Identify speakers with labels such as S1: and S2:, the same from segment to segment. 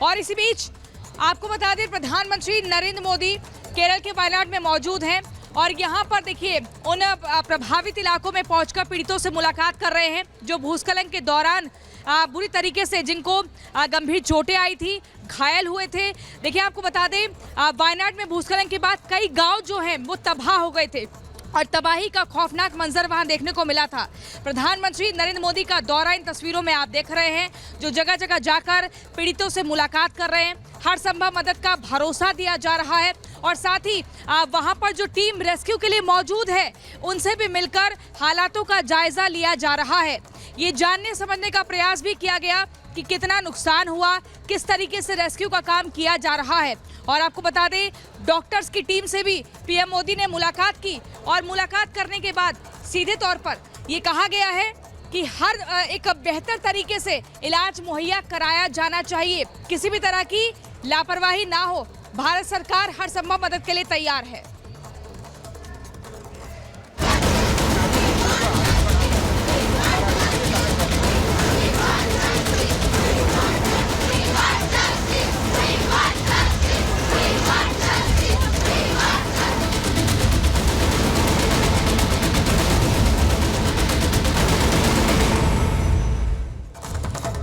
S1: और इसी बीच आपको बता दें प्रधानमंत्री नरेंद्र मोदी केरल के वायनाड में मौजूद हैं और यहाँ पर देखिए उन प्रभावित इलाकों में पहुंचकर पीड़ितों से मुलाकात कर रहे हैं जो भूस्खलन के दौरान बुरी तरीके से जिनको गंभीर चोटें आई थी, घायल हुए थे। देखिए आपको बता दें वायनाड में भूस्खलन के बाद कई गांव जो हैं वो तबाह हो गए थे और तबाही का खौफनाक मंजर वहां देखने को मिला था। प्रधानमंत्री नरेंद्र मोदी का दौरा इन तस्वीरों में आप देख रहे हैं, जो जगह जगह जाकर पीड़ितों से मुलाकात कर रहे हैं, हर संभव मदद का भरोसा दिया जा रहा है और साथ ही वहां पर जो टीम रेस्क्यू के लिए मौजूद है उनसे भी मिलकर हालातों का जायजा लिया जा रहा है। ये जानने समझने का प्रयास भी किया गया कि कितना नुकसान हुआ, किस तरीके से रेस्क्यू का काम किया जा रहा है। और आपको बता दें डॉक्टर्स की टीम से भी पीएम मोदी ने मुलाकात की और मुलाकात करने के बाद सीधे तौर पर ये कहा गया है कि हर एक बेहतर तरीके से इलाज मुहैया कराया जाना चाहिए, किसी भी तरह की लापरवाही ना हो। भारत सरकार हर संभव मदद के लिए तैयार है।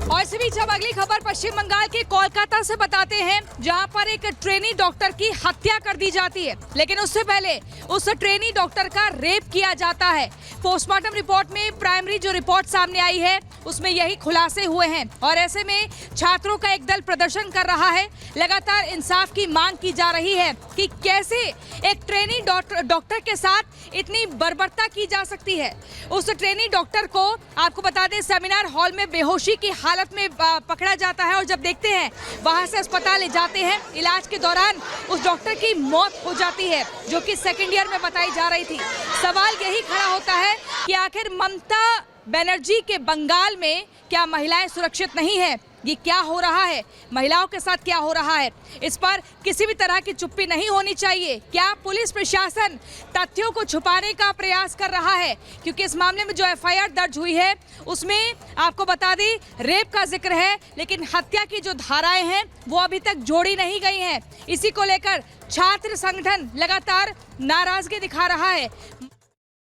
S1: और इसी बीच अब अगली खबर पश्चिम बंगाल के कोलकाता से बताते हैं, जहां पर एक ट्रेनी डॉक्टर की हत्या कर दी जाती है, लेकिन उससे पहले उस ट्रेनी डॉक्टर का रेप किया जाता है। पोस्टमार्टम रिपोर्ट में प्राइमरी जो रिपोर्ट सामने आई है उसमें यही खुलासे हुए हैं और ऐसे में छात्रों का एक दल प्रदर्शन कर रहा है। लगातार इंसाफ की मांग की जा रही है कि कैसे एक ट्रेनी डॉक्टर के साथ इतनी बर्बरता की जा सकती है। उस ट्रेनी डॉक्टर को आपको बता दें सेमिनार हॉल में बेहोशी की हालत में पकड़ा जाता है और जब देखते हैं वहां से अस्पताल ले जाते हैं, इलाज के दौरान उस डॉक्टर की मौत हो जाती है जो कि सेकेंड ईयर में बताई जा रही थी। सवाल यही खड़ा होता है कि आखिर ममता बनर्जी के बंगाल में क्या महिलाएं सुरक्षित नहीं है? ये क्या हो रहा है, महिलाओं के साथ क्या हो रहा है, इस पर किसी भी तरह की चुप्पी नहीं होनी चाहिए। क्या पुलिस प्रशासन तथ्यों को छुपाने का प्रयास कर रहा है? क्योंकि इस मामले में जो एफआईआर दर्ज हुई है उसमें आपको बता दें रेप का जिक्र है, लेकिन हत्या की जो धाराएं हैं वो अभी तक जोड़ी नहीं गई हैं। इसी को लेकर छात्र संगठन लगातार नाराजगी दिखा रहा है।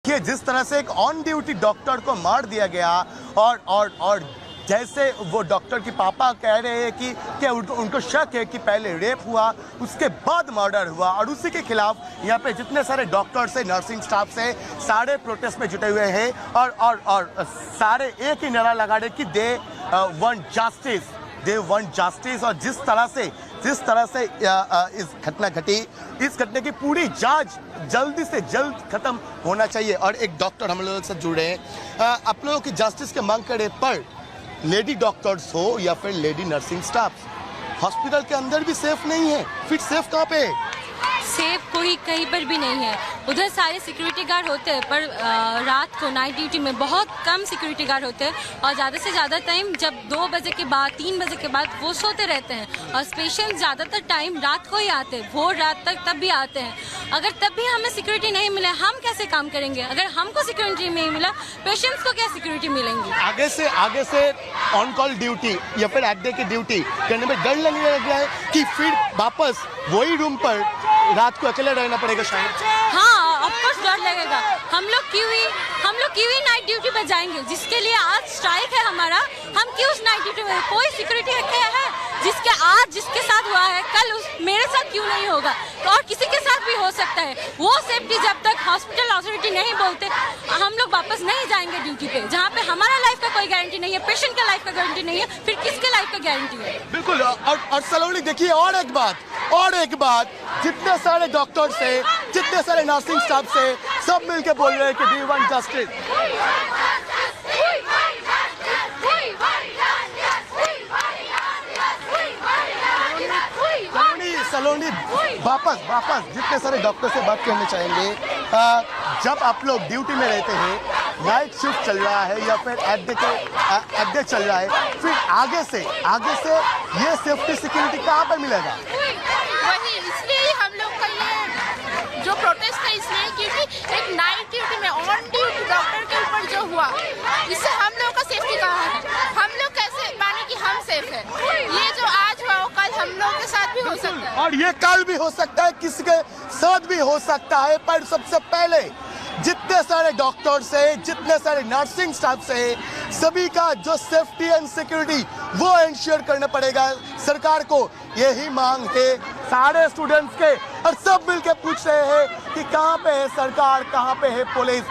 S2: कि जिस तरह से एक ऑन ड्यूटी डॉक्टर को मार दिया गया और जैसे वो डॉक्टर के पापा कह रहे हैं कि उनको शक है कि पहले रेप हुआ उसके बाद मर्डर हुआ और उसी के खिलाफ यहाँ पे जितने सारे डॉक्टर्स है, नर्सिंग स्टाफ से सारे प्रोटेस्ट में जुटे हुए हैं और सारे एक ही नारा लगा रहे कि दे वांट जस्टिस। और जिस तरह से इस घटना घटी, इस घटना की पूरी जांच जल्दी से जल्द खत्म होना चाहिए। और एक डॉक्टर हम लोगों से जुड़ रहे हैं, आप लोगों की जस्टिस की मांग करे, पर लेडी डॉक्टर्स हो या फिर लेडी नर्सिंग स्टाफ हॉस्पिटल के अंदर भी सेफ नहीं है, फिर सेफ कहाँ पे है?
S3: सेफ कोई कहीं पर भी नहीं है। उधर सारे सिक्योरिटी गार्ड होते हैं पर रात को नाइट ड्यूटी में बहुत कम सिक्योरिटी गार्ड होते हैं और ज़्यादा से ज़्यादा टाइम जब 2 बजे के बाद 3 बजे के बाद वो सोते रहते हैं और पेशेंट ज़्यादातर टाइम रात को ही आते हैं, भोर रात तक तब भी आते हैं। अगर तब भी हमें सिक्योरिटी नहीं मिले हम कैसे काम करेंगे? अगर हमको सिक्योरिटी नहीं मिला पेशेंट्स को क्या सिक्योरिटी मिलेंगी?
S2: आगे से ऑन कॉल ड्यूटी या फिर अड्डे की ड्यूटी करने में डर लगने लग गया है कि फिर वापस वही रूम पर रात को अकेले रहना पड़ेगा शायद।
S3: हाँ ऑफकोर्स डर लगेगा। हम लोग क्यों ही नाइट ड्यूटी पर जाएंगे? जिसके लिए आज स्ट्राइक है हमारा, हम क्यों उस नाइट ड्यूटी में? कोई सिक्योरिटी रखे है जिसके साथ हुआ है कल मेरे साथ क्यों नहीं होगा? तो और किसी के साथ भी हो सकता है। वो सेफ्टी जब तक हॉस्पिटल अथॉरिटी नहीं बोलते हम लोग वापस नहीं जाएंगे ड्यूटी पे, जहाँ पे हमारा लाइफ का कोई गारंटी नहीं है, पेशेंट का लाइफ का गारंटी नहीं है, फिर किसके लाइफ का गारंटी है?
S2: बिल्कुल। और सलोनी देखिए और एक बात जितने सारे डॉक्टर से, जितने सारे नर्सिंग स्टाफ से सब मिलके बोल रहे हैं कि वी वांट जस्टिस। सलोनी वापस जितने सारे डॉक्टर से बात करना चाहेंगे, जब आप लोग ड्यूटी में रहते हैं, नाइट शिफ्ट चल रहा है या फिर अड्डे चल रहा है, फिर आगे से ये सेफ्टी सिक्योरिटी कहाँ पर मिलेगा?
S4: वही इसलिए हम लोग का ये जो प्रोटेस्ट है इसलिए क्योंकि एक नाइट ड्यूटी में ऑन ड्यूटी डॉक्टर के ऊपर जो हुआ इससे हम लोग का सेफ्टी कहाँ है? हम लोग कैसे माने कि हम सेफ है? ये जो आज हुआ
S2: और ये कल भी हो सकता है, किसी के साथ भी हो सकता है। पर सबसे पहले जितने सारे डॉक्टर्स हैं, जितने सारे नर्सिंग स्टाफ है, सभी का जो सेफ्टी एंड सिक्योरिटी वो इंश्योर करना पड़ेगा सरकार को। यही मांग है सारे स्टूडेंट्स के, और सब मिलकर पूछ रहे हैं कि कहां पे है सरकार, कहां पे है पुलिस।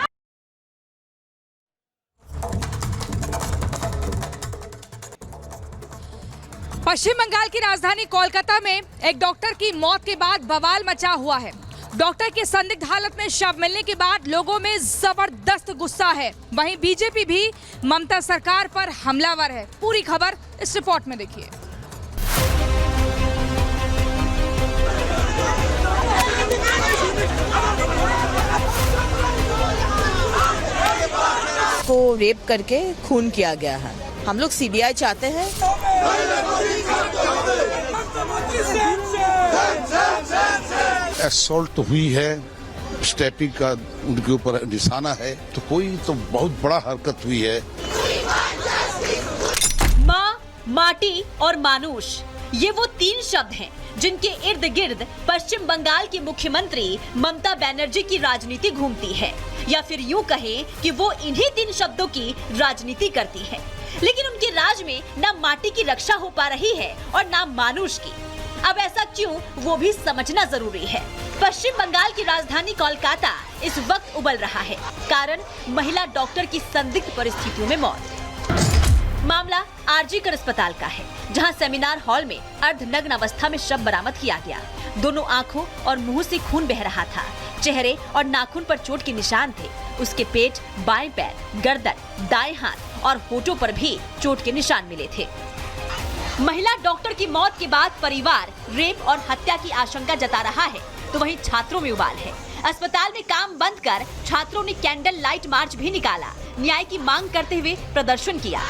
S1: पश्चिम बंगाल की राजधानी कोलकाता में एक डॉक्टर की मौत के बाद बवाल मचा हुआ है। डॉक्टर के संदिग्ध हालत में शव मिलने के बाद लोगों में जबरदस्त गुस्सा है। वहीं बीजेपी भी ममता सरकार पर हमलावर है। पूरी खबर इस रिपोर्ट में देखिए।
S5: को रेप करके खून किया गया है। हम लोग सीबीआई चाहते हैं।
S6: असॉल्ट तो हुई है, स्टैपिंग का उनके ऊपर निशाना है, तो कोई तो बहुत बड़ा हरकत हुई है।
S7: माँ, माटी और मानुष, ये वो 3 शब्द हैं जिनके इर्द गिर्द पश्चिम बंगाल की मुख्यमंत्री ममता बनर्जी की राजनीति घूमती है, या फिर यूं कहें कि वो इन्हीं 3 शब्दों की राजनीति करती है। लेकिन उनके राज में न माटी की रक्षा हो पा रही है और न मानुष की। अब ऐसा क्यों, वो भी समझना जरूरी है। पश्चिम बंगाल की राजधानी कोलकाता इस वक्त उबल रहा है। कारण महिला डॉक्टर की संदिग्ध परिस्थितियों में मौत। मामला आरजीकर अस्पताल का है, जहां सेमिनार हॉल में अर्धनग्न अवस्था में शव बरामद किया गया। दोनों आंखों और मुंह से खून बह रहा था। चेहरे और नाखून पर चोट के निशान थे। उसके पेट, बाएं पैर, गर्दन, दाएं हाथ और होठों पर भी चोट के निशान मिले थे। महिला डॉक्टर की मौत के बाद परिवार रेप और हत्या की आशंका जता रहा है, तो वहीं छात्रों में उबाल है। अस्पताल में काम बंद कर छात्रों ने कैंडल लाइट मार्च भी निकाला। न्याय की मांग करते हुए प्रदर्शन किया।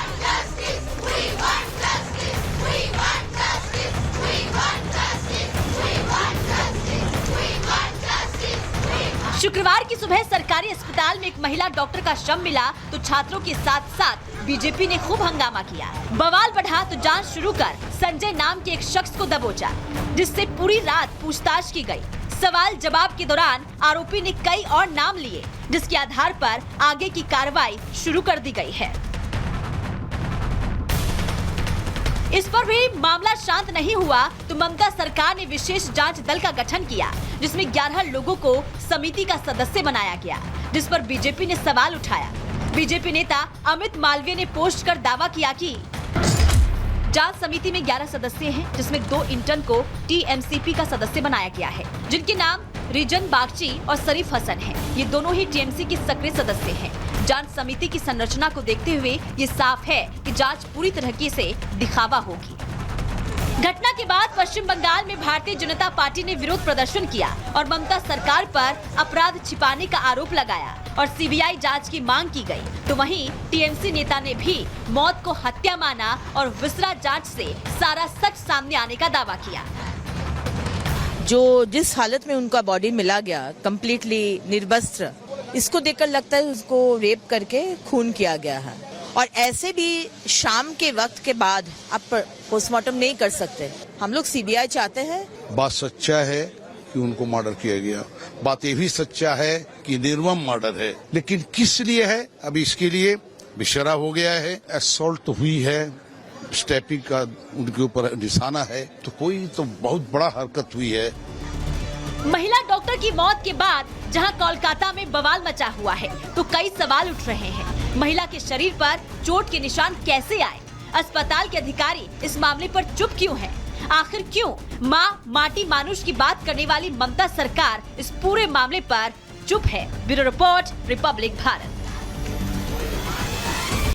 S7: शुक्रवार की सुबह सरकारी अस्पताल में एक महिला डॉक्टर का शव मिला तो छात्रों के साथ साथ बीजेपी ने खूब हंगामा किया। बवाल बढ़ा तो जांच शुरू कर संजय नाम के एक शख्स को दबोचा, जिससे पूरी रात पूछताछ की गई। सवाल जवाब के दौरान आरोपी ने कई और नाम लिए, जिसके आधार पर आगे की कार्रवाई शुरू कर दी गई है। इस पर भी मामला शांत नहीं हुआ तो ममता सरकार ने विशेष जांच दल का गठन किया, जिसमें 11 लोगों को समिति का सदस्य बनाया गया, जिस पर बीजेपी ने सवाल उठाया। बीजेपी नेता अमित मालवीय ने पोस्ट कर दावा किया कि जांच समिति में 11 सदस्य हैं, जिसमें 2 इंटर्न को टीएमसीपी का सदस्य बनाया गया है, जिनके नाम रिजन बागची और शरीफ हसन हैं। ये दोनों ही टीएमसी के सक्रिय सदस्य हैं। जांच समिति की संरचना को देखते हुए ये साफ है कि जांच पूरी तरीके से दिखावा होगी। घटना के बाद पश्चिम बंगाल में भारतीय जनता पार्टी ने विरोध प्रदर्शन किया और ममता सरकार पर अपराध छिपाने का आरोप लगाया और सीबीआई जांच की मांग की गई। तो वहीं टीएमसी नेता ने भी मौत को हत्या माना और विसरा जांच से सारा सच सामने आने का दावा किया।
S5: जो जिस हालत में उनका बॉडी मिला गया, कम्प्लीटली निर्वस्त्र, इसको देखकर लगता है उसको रेप करके खून किया गया है। और ऐसे भी शाम के वक्त के बाद आप पोस्टमार्टम नहीं कर सकते। हम लोग सीबीआई चाहते हैं।
S6: बात सच्चा है कि उनको मर्डर किया गया, बात ये भी सच्चा है कि निर्मम मर्डर है, लेकिन किस लिए है अभी इसके लिए विशरा हो गया है। असॉल्ट तो हुई है, स्टैपिंग का उनके ऊपर निशाना है, तो कोई तो बहुत बड़ा हरकत हुई है।
S7: महिला डॉक्टर की मौत के बाद जहां कोलकाता में बवाल मचा हुआ है, तो कई सवाल उठ रहे हैं। महिला के शरीर पर चोट के निशान कैसे आए? अस्पताल के अधिकारी इस मामले पर चुप क्यों हैं? आखिर क्यों माँ, माटी, मानुष की बात करने वाली ममता सरकार इस पूरे मामले पर चुप है? Bureau report, Republic Bharat.